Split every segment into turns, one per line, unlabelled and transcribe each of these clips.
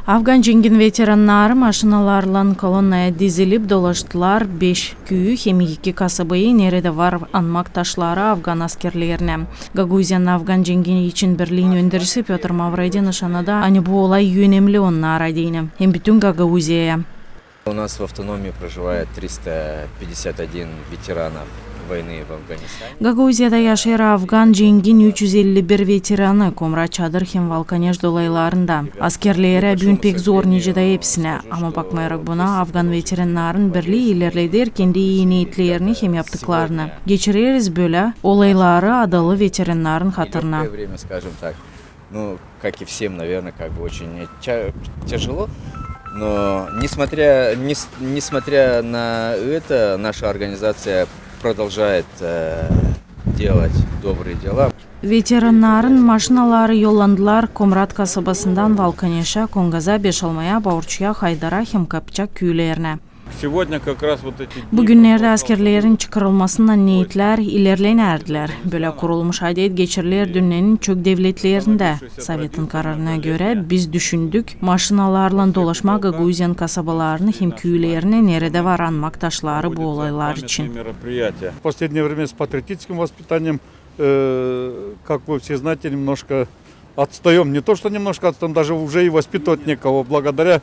Afgan жеңген ветераннары машиналарлан колоннaya дизилип доlaştılar 5 күйі хемики касыбы нереде var anmak taşları Afgan askerlerine. Gagauziyan'ın Afgan жеңгени için Berlin öndürüsü Pyotr Mavrodin ышанада они bu olay önemli onlar adine. Hem bütün Gagauziyaya.
У нас в автономии проживает 351 ветеранов войны в Афганистане.
Gagauziyada yaşayır Afgan жеңген 351 veteranı Komra Çadır hem Valkanej dolaylarında. Askerlere bugün pek zor necede hepsine. Ama bakmayarak buna Afgan veteranların birliği ilerleder kendi iyi niyetlerini hem yaptıklarını. Geçireriz böyle olayları adalı veteranların hatırına.
Время, скажем так, ну, как и всем, наверное, как бы очень тяжело. Но несмотря на это, наша организация продолжает делать добрые дела.
Veteranların maşinaları yollandılar Komrat kasabasından Valkaneş'e, Kongaza, Beşalmaya, Baurçu'ya, Haydar'a hem Kapçak köylerine. Bugünlerde askerlerin çıkarılmasından niyetler ilerleyen erdiler. Böyle kurulmuş adet geçirilir dünyanın çok devletlerinde. Sovyet'in kararına göre biz düşündük maşinalarla dolaşma Gagauziyan kasabalarını hem köylerine nerede var anmak taşları bu olaylar için.
В последнее время с патриотическим воспитанием, как вы все знаете, немножко отстаем. Не то, что немножко отстаем, даже уже и воспитывать некого, благодаря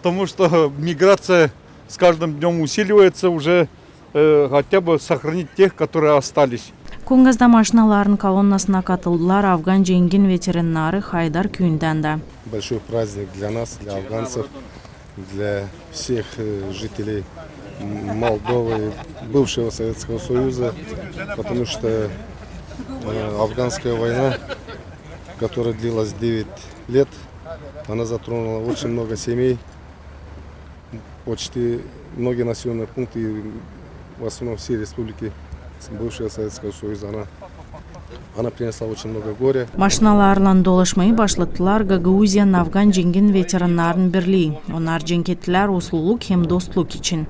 тому, что миграция с каждым днем усиливается, уже хотя бы сохранить тех, которые остались.
Kongaz'da maşinaların kolonnasına katıldılar Afgan жеңген ветераннары Хайдар köyünden de.
Большой праздник для нас, для афганцев, для всех жителей Молдовы, бывшего Советского Союза, потому что афганская война, которая длилась 9 лет, она затронула очень много семей, почти многие населенные пункты, в основном все республики бывшего Советского Союза, она принесла очень много горя.
Maşinalarla dolaşmayı başlattılar Gagauziyan Afgan жеңген veteranların birliği. Onlar cenk ettiler usluluk hem dostluk için.